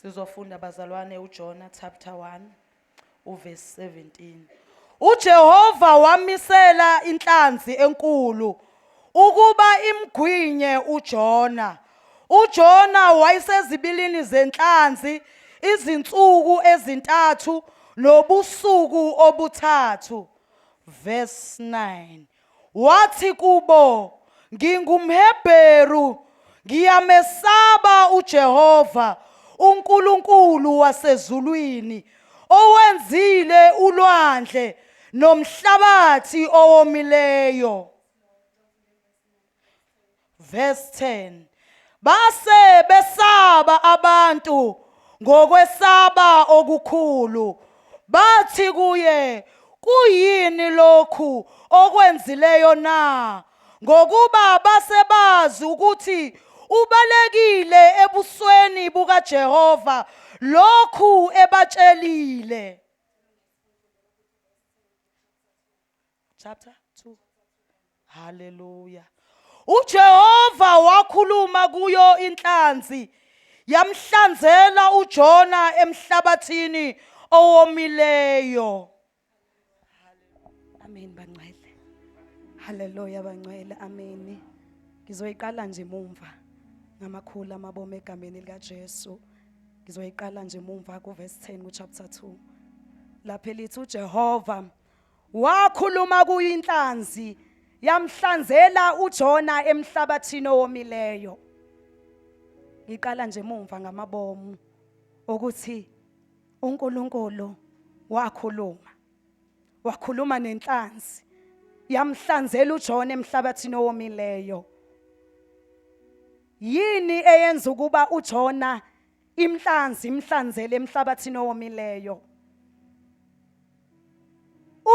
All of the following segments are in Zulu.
Sizofunda bazalwane uJona chapter 1 uverse 17. uJehova wamisela inhlanzi enkulu ukuba imgwinye uJona. uJona wayesezibilini zenhlanzi izinsuku ezintathu nobusuku obuthathu. Verse 9. Wathi kubo, ngingumHebheru, ngiyamesaba uJehova, uNkulunkulu wasezulwini, owenzile ulwandle nomhlabathi owomileyo. Verse 10. Base besaba abantu ngokwesaba okukhulu. Bathi kuye, kuyini lokhu okwenzileyo na? Ngokuba basebazi ukuthi ubalekile ebusweni bukaJehova lokhu ebatshelile. Chapter 2. Hallelujah. uJehova wakhuluma kuyo inhlanzi, yamhlanzela uJona emhlabathini owomileyo. Amen bangcwele. Hallelujah bangcwele. Amen. Ngizoyiqala nje mumva ngamakhulu amabome egameni likaJesu. Ngizoyiqala nje mumva ku verse 10 ku chapter 2. Lapha lithi uJehova wakhuluma kuyinhlanzi, yamhlanzela uJona emhlabathini owomileyo. Ngiqala nje mumva ngamabomu ukuthi uNkulunkulu wakhuluma nenhlanzi, yamhlanzela uJona emhlabathini owomileyo. Yini eyenza ukuba uJona inhlanzi imhlanzele emhlabathini owomileyo?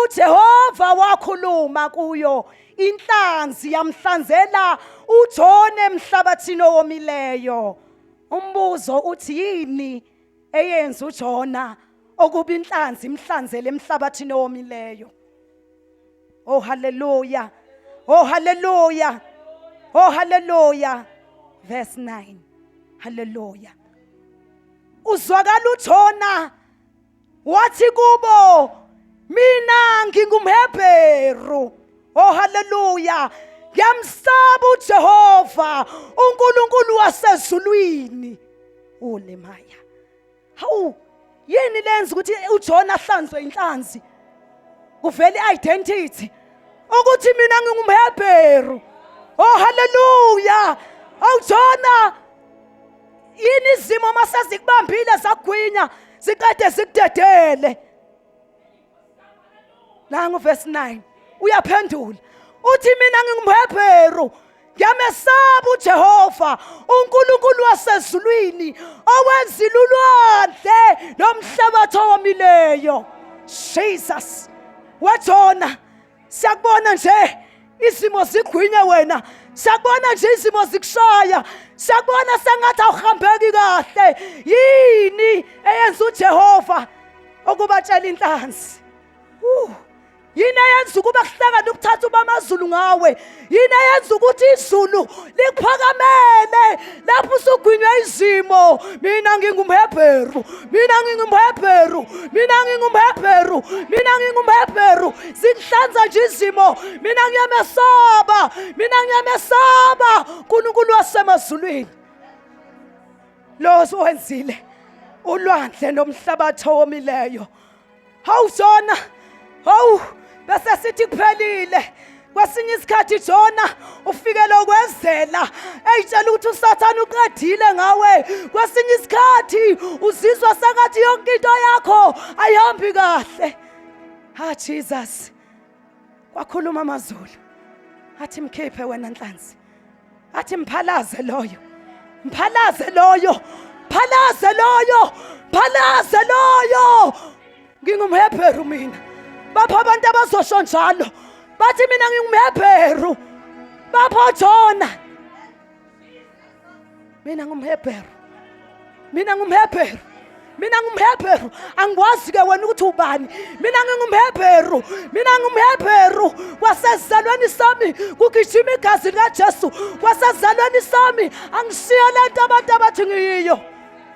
uJehova wakhuluma kuyo inhlanzi, yamhlanzela uJona emhlabathini owomileyo. Umbuzo uthi yini eyenza uJona okuba inhlanzi imhlanzele emhlabathini owomileyo? Oh hallelujah. Oh hallelujah. Oh hallelujah. Verse 9. Hallelujah. Uzwakala uJona wathi kubo, mina ngingumHebheru. Oh hallelujah. Ngiyamsaba uJehova, uNkulunkulu wasezulwini. Ulemaya. Hawu, yini lenza ukuthi uJona ahlanzwe inhlanzi? Kuvela i-identity ukuthi mina ngingumHebheru. Oh hallelujah. Oh Jona, yini izimo masezikubambile zakugwinya sikade sikudedele. Nangu verse 9 uyaphendula uthi mina ngingumHebheru, ngiyamesaba uJehova, uNkulunkulu wasezulwini, owenzile ulwandle nomhlabathi owomileyo. Jesus, waJona, siyakubona nje izimo zigwinye wena, siyakubona nje izimo zikushaya, siyakubona sengathi awuhambeki kahle. Yini eyenza uJehova okubatshela inhlanzi? Yini eyenza ukuba kuhlangane ukuthatha ubamazulu ngawe? Yini eyenza ukuthi izulu likuphakamele lapho usugwinywe izimo? Mina ngingumHebheru, mina ngingumHebheru, mina ngingumHebheru, mina ngingumHebheru. Zikuhlanza nje izimo. Mina ngiyamesaba, mina ngiyamesaba uNkulunkulu wasemazulwini, lo owenzile ulwandle nomhlabathi owomileyo. Hawu Jona, hawu, bese sithi kuphelile. Kwesinye isikhathi Jona ufikele ukwezela, eyitshela ukuthi uSathane uqedile ngawe. Kwesinye isikhathi uzizwa sengathi yonke into yakho ayihambi kahle. Ha Jesus, kwakhuluma amazulu athi mkhiphe wena nhlanzi, athi mphalaze loyo, mphalaze loyo, mphalaze loyo, mphalaze loyo. NgingumHebheru mina. Bapha abantu abazosho njalo bathi mina ngingumHebheru. Bapha Jona, mina ngumHebheru, mina ngumHebheru, mina ngumHebheru. Angikwazi ke wena ukuthi ubani. Mina ngingumHebheru, mina ngumHebheru. Wasezalweni sami kugijima igazi likaJesu. Wasezalweni sami angishiya lento abantu abathi ngiyiyo.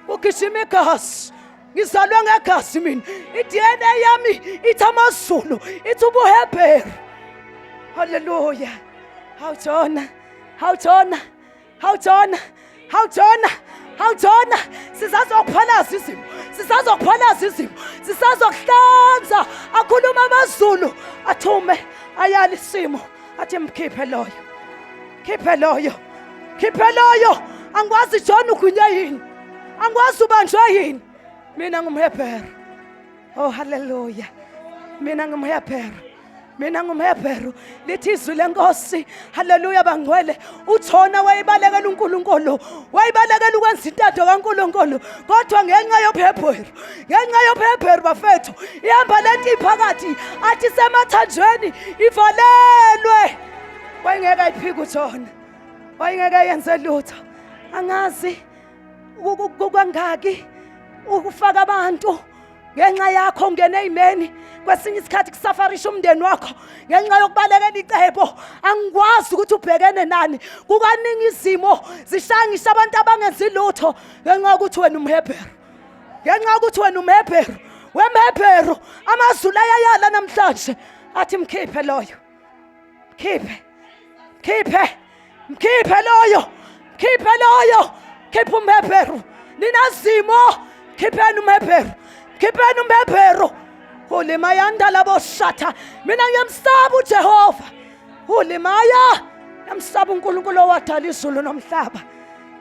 ugijima igazi ngizalwe ngegazi mina i-DNA yami ithi amaZulu ithi ubuHebheru haleluya hawujona sisazokuphalaza izimo sisazokuhlanza akhuluma amaZulu athume ayala isimo athi mkhiphe loyo angikwazi John ugunya yini angikwazi ubanjwe yini mina ngumHebheru oh haleluya mina ngumHebheru lithi izwi lenkosi haleluya bangcwele uJona wayibalekela uNkulunkulu wayibalekela ukwenza intando kaNkulunkulu kodwa ngenxa yobuHebheru bafethu ihamba lento iphakathi athi semathanjweni ivalelwe wayengeke ayiphike uJona wayengeke yenze lutho angazi kukangaki ukufaka abantu ngenxa yakho ungene ezimeni kwesinye isikhathi kusafarisha umndeni wakho ngenxa yokubalekela icebo angikwazi ukuthi ubhekene nani kukaningi izimo zishangisha abantu abangenzi lutho ngenxa ukuthi wena umHebheru wemHebheru amaZulu ayayala namhlanje athi mkhiphe loyo mkhiphe loyo khipha umHebheru ninazimo khipheni umHebheru ulimayanda laboshata mina ngiyamsaba uJehova ulimaya yamsaba uNkulunkulu owadala izulu nomhlaba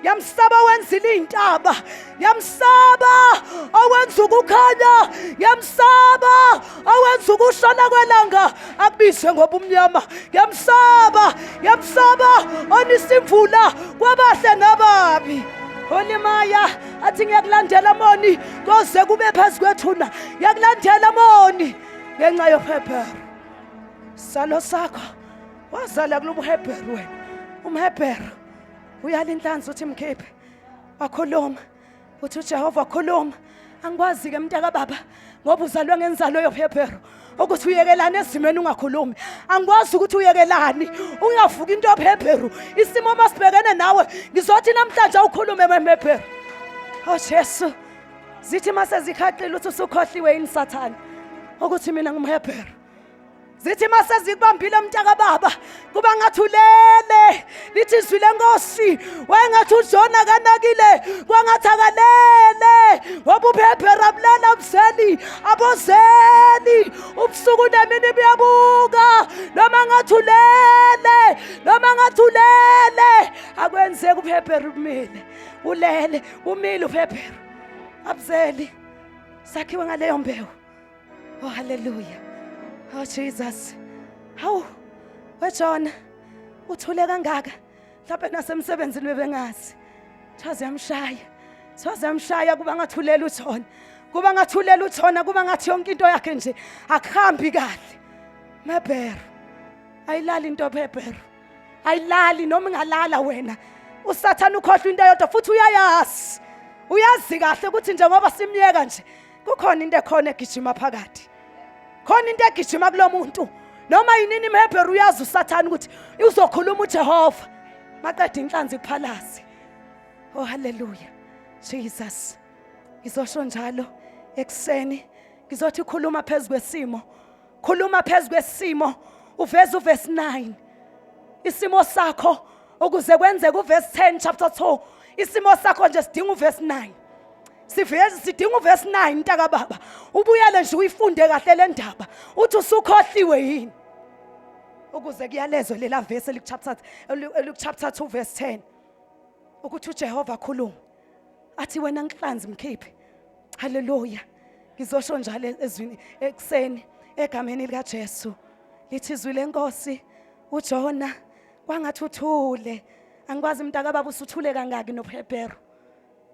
yamsaba wenzile izintaba yamsaba owenza ukukhanya yamsaba owenza ukushona kwelanga akubizwe ngoba umnyama yamsaba onisimvula kwabahle nababi Olimaya athi ngiyakulandela moni koze kube phezu kwethuna ngiyakulandela moni ngenxa yobuHebheru salo sakho wazala kulobuHebheru wena umHebheru uyala inhlanzi uthi mkhiphe wakhuluma uthi uJehova wakhuluma angikwazi ke mntaka baba ngoba uzalwe ngenzalo yobuHebheru ukuthi uyekelane ezimeni ungakhulumi angikwazi ukuthi uyekelani ungavuka into yobuHebheru isimo masibhekene nawe ngizothi namhlanje ukhulume meMhebheru oh Jesu zithi mase zikhaqile uthi usukhohliwe yini Sathane ukuthi mina ngumHebheru zithi mase zikubambile mntaka baba kuba ngathulele lithi izwi lenkosi wayengathi uJona kanakile kwangathi akalele ngoba ubuHebheru abulala abozeli ubusuku nemini buyabuka noma ngathulele akwenzeka ubuHebheru umile ubuHebheru abuzeli sakhiwe ngaleyo mbewu oh haleluya oh Jesus hawu weJona uthule kangaka mhlawumbe nasemsebenzini bebengazi thoze yamshaya kuba ngathulela uJona kuba ngathi yonke into yakhe nje akuhambi kahle mHebheru ayilali into yobuHebheru ayilali noma ungalala wena uSathane ukhohlwa into eyodwa futhi uyazi kahle ukuthi njengoba simyeka nje kukhona into ekhona egijima phakathi khona into egijima kulomuntu noma yinini imHebheru uyazi uSathane ukuthi uzokhuluma uJehova maqeda inhlanzi kuphalazi oh haleluya Jesus ngizosho njalo ekseni ngizothi khuluma phezulu kwesimo uveza uverse 9 isimo sakho ukuze kwenzeke uverse 10 chapter 2 isimo sakho nje sidinga uverse 9 sidinga uverse 9 ntaka baba ubuyele nje uyifunde kahle le ndaba uthi usukhohliwe yini ukuze kuyalezo lela verse chapter 2 verse 10 ukuthi uJehova khuluma athi wena ngihlanzi mkhiphi haleluya ngizosho njalo ezwini ekseni egameni lika Jesu lithi izwi lenkosi uJona kwangathi uthule angikwazi mntaka baba usuthule kangaki nobuHebheru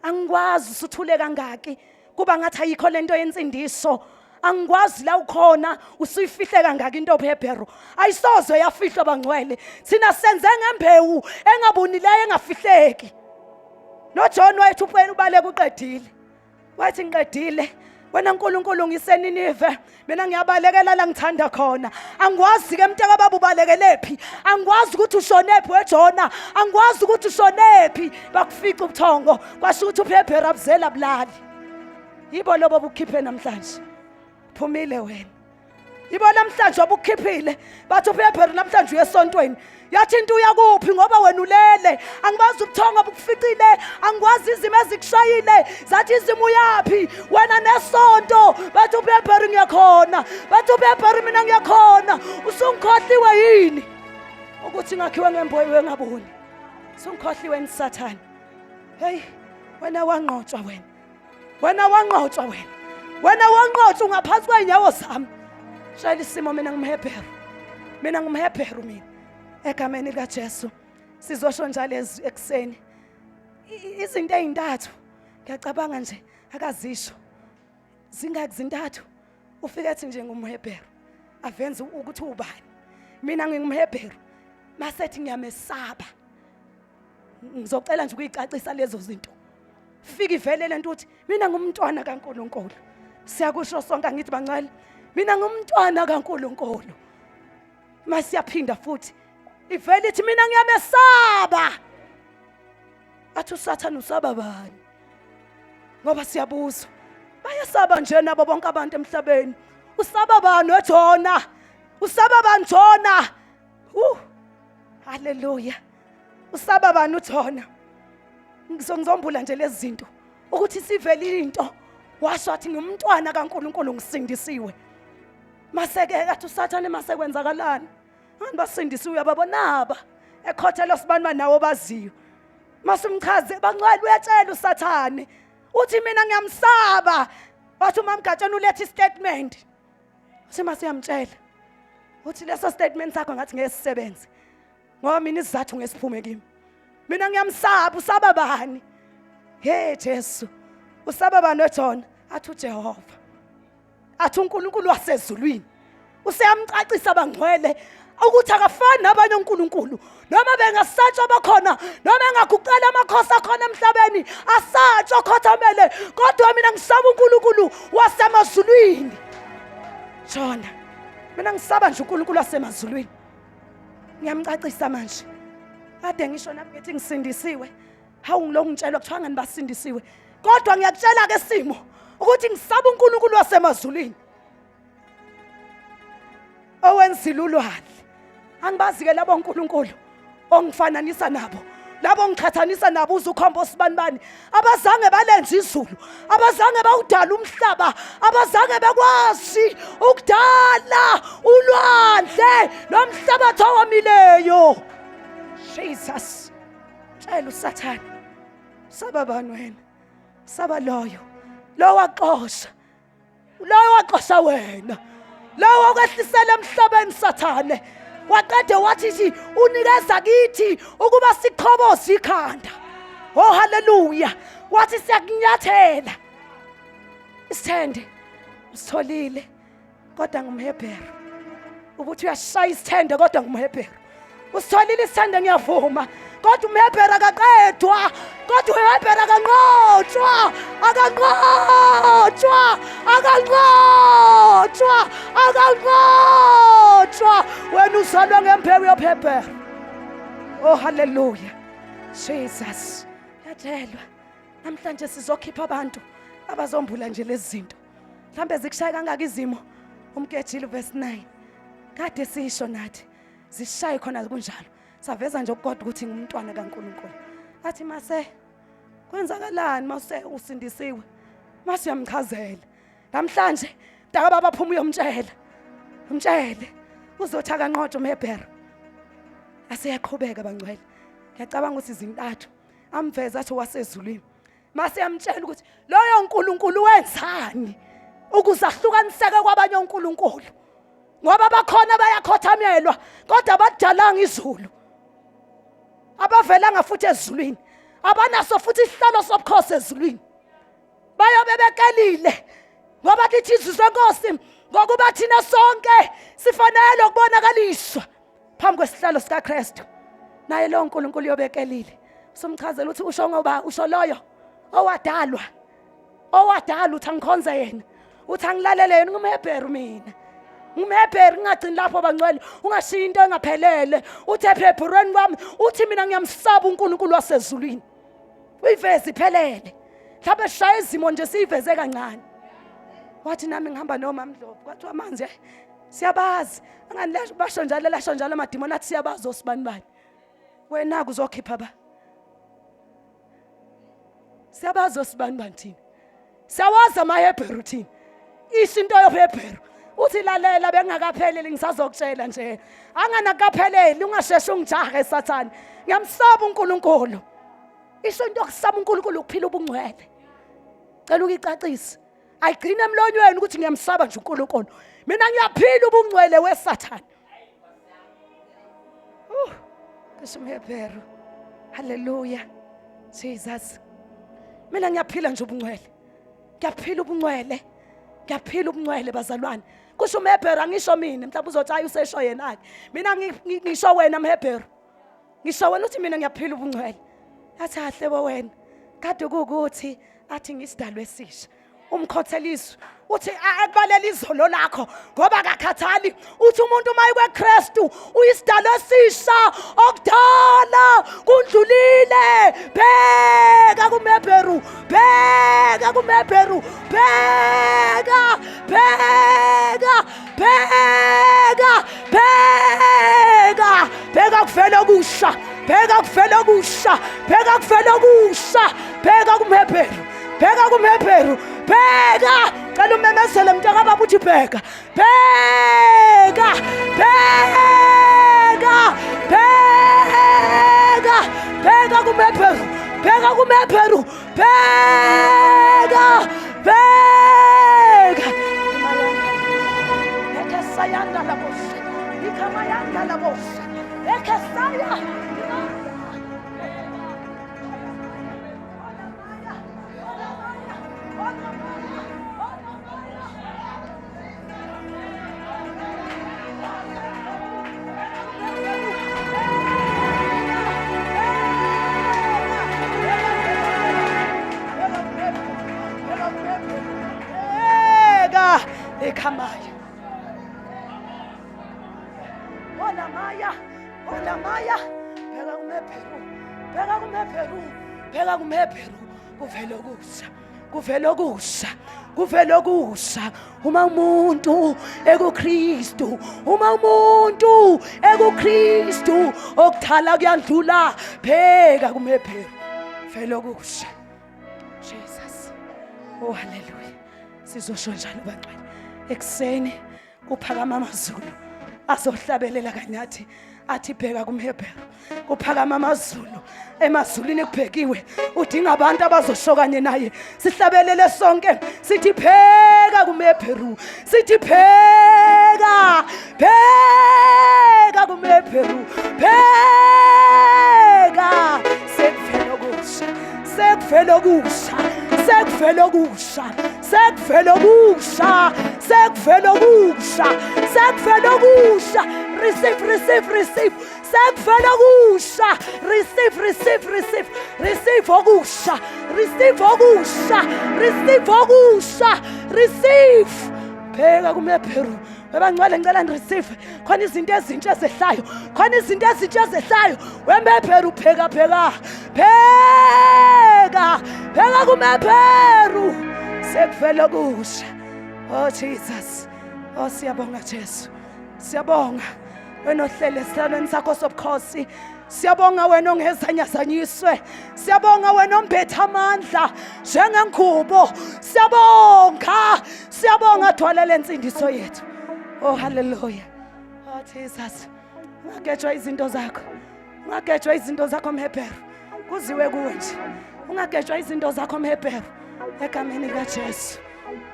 angikwazi usuthule kangaki kuba ngathi ayikho lento yensindiso angikwazi la ukhona usuyifihle kangaki into yobuHebheru ayisozo yafihlwa bangcwele thina senze ngembewu engabunileyo engafihleki noJohn wayethi ubaleka uqedile wathi ngiqedile wena nkulunkulu ngiseNinive mina ngiyabalekela la ngithanda khona angikwazi ke mntaka baba ubalekelephi angikwazi ukuthi ushonephi weJona angikwazi ukuthi ushonephi bakufica ubuthongo kwasho ukuthi uphephe rabzela bulali yibo lobo bukhiphe namhlanje phumile wena yibo namhlanje obukhiphile bathi uphephe namhlanje uyesontweni yathi into uyakuphi ngoba wena ulele angibazi ubuthongo bukuficile angikwazi izimo ezikushayile zathi izimo uyapi wena nesonto bathi uphephe ngiyakhona bathi uphephe mina ngiyakhona usungikhohliwe yini ukuthi ngakhiwe ngemboyi wengaboni usungikhohliwe nisathane hey wena wangqotshwa wena wangqotshwa wena wangqotshwa ngaphansi kweinyawo zami shayela isimo mina ngumhebheru mina egameni likaJesu sizosho njalo ekseni izinto ezintathu ngiyacabanga nje akazisho zintathu ufike ethi nje ngumhebheru avenze ukuthi ubani mina ngingumhebheru masethi ngiyamesaba ngizocela nje ukuyicacisa lezo zinto fika ivele lento ukuthi mina ngumntwana kaNkulunkulu siyakusho sonke ngithi bangcwele mina ngumntwana kaNkulunkulu masiyaphinda futhi ivele ithi mina ngiyamesaba athi uSathane usaba bani ngoba siyabuza bayasaba nje nabo bonke abantu emhlabeni usaba bani weJona usaba bani Jona haleluya usaba bani uJona ngizombula nje lezi zinto ukuthi sivele into washo athi ngumntwana kaNkulunkulu ngisindisiwe maseke athi uSathane masekwenzakalani ngani basindisiwe yababonaba ekhothelo sibani nawo baziyo masumchaze bangcwele uyatshela uSathane uthi mina ngiyamsaba wathi uMamgatshana ulethe istatement uthi masiyamtshela uthi leso statement sakho ngathi ngesisebenze ngoba mina isizathu ngesiphume kimi mina ngiyamsaba usaba bani hey Jesu usaba bani weJona athi uJehova athi uNkulunkulu wasezulwini useyamcacisa bangcwele ukuthi akafani nabanye uNkulunkulu noma bengasatshwa bakhona noma engaguqala amakhosi akhona emhlabeni asatshwa khothamele kodwa mina ngisaba uNkulunkulu wasemazulwini Jona mina ngisaba nje uNkulunkulu wasemazulwini ngiyamcacisa manje ade ngisho nakuthi ngisindisiwe hawu ngilo ngitshelwa kuthiwa ngani basindisiwe kodwa ngiyakutshela ke simo ukuthi ngisaba uNkulunkulu wasemazulwini owenzile ulwandle angibazi ke labo uNkulunkulu ongifananisa nabo labo ngichathanisa nabo uzukhombo sibanibani abazange balenza izulu abazange bawudala umhlaba abazange bakwazi ukudala ulwandle nomhlabathi owomileyo Jesus tshela uSathane saba bani wena saba loyo waqosha wena lawo kwehlisela emhlabeni Sathane waqede wathi unikeza kithi ukuba sikhoboze ikhanda oh haleluya wathi siyakunyathela isithende usitholile kodwa ngumhebheru ukuthi uyashaya isithende kodwa ngumhebheru usitholile isithende ngiyavuma kodwa umhebheru akaqedwa kodwa umhebheru akaqotshwa wena uzalwa ngembewu yomhebheru oh haleluya Jesus yatshelwa namhlanje sizokhipha abantu abazombula nje lezi zinto mhlambe zikushaya kangaka izimo umkejile verse 9 kade sisho nathi zishaye khona kunjalo saveza nje ukukodwa ukuthi ngumntwana kaNkulunkulu athi mase kwenzakalani mase usindisiwe mase uyamchazela namhlanje mntaka baba phuma umtshele uzothi akanqotshwa umhebheru aseyaqhubeka bangcwele ngiyacabanga ukuthi izintathu amveza athi wasezulwini mase yamtshela ukuthi loyo uNkulunkulu wenzani ukuze ahlukaniseke kwabanye uNkulunkulu ngoba bakhona bayakhothamelwa kodwa abadalanga izulu abavelanga futhi ezulwini abanaso futhi isihlalo sobukhosi ezulwini bayobe bekelile ngoba lithi izwi lenkosi ngokuba thina sonke sifanele ukubonakaliswa phambi kwesihlalo sikaKristu naye lo uNkulunkulu yobekelile somchazela ukuthi usho ngoba usho loyo owadalwa uthi angikhonze yena uthi angilaleleni ngumHebheru mina ngumHebheru ngingagcini lapho bangcwele ungashiya into engaphelele uthi ephebherweni kwami uthi mina ngiyamsaba uNkulunkulu wasezulwini uyiveze iphelele mhlawumbe shaya izimo nje siyiveze kancane wathi nami ngihamba nomama Ndlovu kwathiwa manje siyabazi angani basho njalo lasho njalo amadimoni athi siyabazi osibani bani wena kuzokhipha ba siyabazi osibani bani thina siyawazi amaHebheru thina isinto yoHebheru uthi lalela bengakapheleli ngisazokutshela nje anganakapheleli ungasheshe ungijahe Sathane ngiyamsaba uNkulunkulu isho into yokusaba uNkulunkulu ukuphila ubungcwele cela ukicacise ayigcine emlonyweni ukuthi ngiyamsaba nje uNkulunkulu mina ngiyaphila ubungcwele weSathane kuSumHebheru haleluya Jesus mina ngiyaphila nje ubungcwele ngiyaphila ubungcwele ngiyaphila ubungcwele bazalwane kusho uMhebheru angisho mina mhlawumbe uzothi hayi usesho yena ke mina ngisho wena mHebheru ngisho wena uthi mina ngiyaphila ubungcwele athi hahle bo wena kade kukuthi athi ngisidalwe esisha umkhothelizwe uthi akubalela izolo lakho ngoba akakhathali uthi umuntu maye kweKristu uyisidalo esisha okudala kundlulile bheka kuMhebheru bheka kuMhebheru bheka bheka bheka bheka bheka kuvela okusha bheka kuvela okusha bheka kuvela okusha bheka kuMhebheru bheka kuMhebheru bheka cela umemezele mntaka baba uthi bheka bheka bheka bheka bheka kuMhebheru bheka kuMhebheru bheka bheka ekesayanda labosha ikamayanda labosha ekesaya ekamaya ona maya bheka kuMhebheru bheka kuMhebheru bheka kuMhebheru kuvela okusha kuvela okusha kuvela okusha uma umuntu ekuKristu uma umuntu ekuKristu okuthala kuyandlula bheka kuMhebheru vela okusha Jesus oh haleluya sizosho njalo bangcwele ekseni kuphakama amazulu azohlabelela kanyathi athi bheka kuMhebheru kuphakama amazulu emazulwini kubhekiwe udinga abantu abazoshokanye naye sihlabelele sonke sithi bheka kuMhebheru sithi bheka bheka kuMhebheru bheka sekuvela okusha sekuvela okusha sekuvela okusha sekuvela okusha sekuvela okusha sekuvela okusha receive receive receive sekuvela okusha receive receive receive receive okusha receive okusha receive okusha receive bheka kuMhebheru webangcwele ngicela receive khona izinto ezintsha ezehlayo khona izinto ezintsha ezehlayo weMhebheru bheka bheka bheka bheka kuMhebheru sekuvela okusha oh Jesus oh siyabonga Jesu siyabonga wena ohlele esihlalweni sakho sobukhosi siyabonga wena ongezanyazanyiswe siyabonga wena ombetha amandla njengengubo siyabonga thwalele insindiso yethu oh hallelujah oh Jesus ungagejwa izinto zakho ungagejwa izinto zakho mHebheru kuziwe kuwe nje ungagejwa izinto zakho mHebheru egameni likaJesu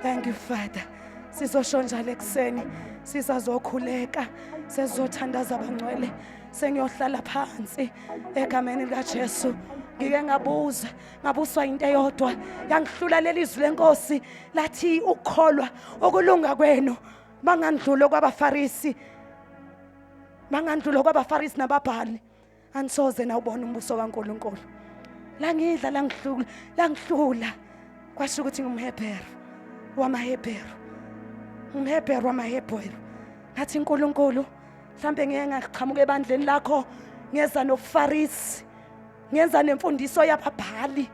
thank you Father sizosho njalo ekseni sisazokhuleka sizothandaza abangcwele sengiyohlala phansi egameni likaJesu ngike ngabuswa into eyodwa yangihlula lelizwi lenkosi lathi ukukholwa okulunga kwenu mangandlulo kwabaFarisi nababhali ansoze nawubona umbuso kaNkulunkulu langidla langihlula kwasho ukuthi ngumHebheru wamaHebheru. UmHebheru wamaHebheru. Ngathi uNkulunkulu mhlambe ngeke ngaqhamuka ebandleni lakho ngeza nobufarisi. Ngenza nemfundiso yababhali.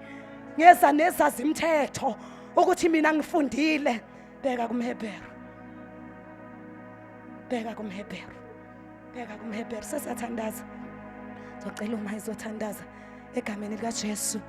Ngeza nezazi imithetho ukuthi mina ngifundile. Bheka kumHebheru. Bheka kumHebheru. Bheka kumHebheru. Sesiyathandaza. Zocela uma izothandaza egameni likaJesu.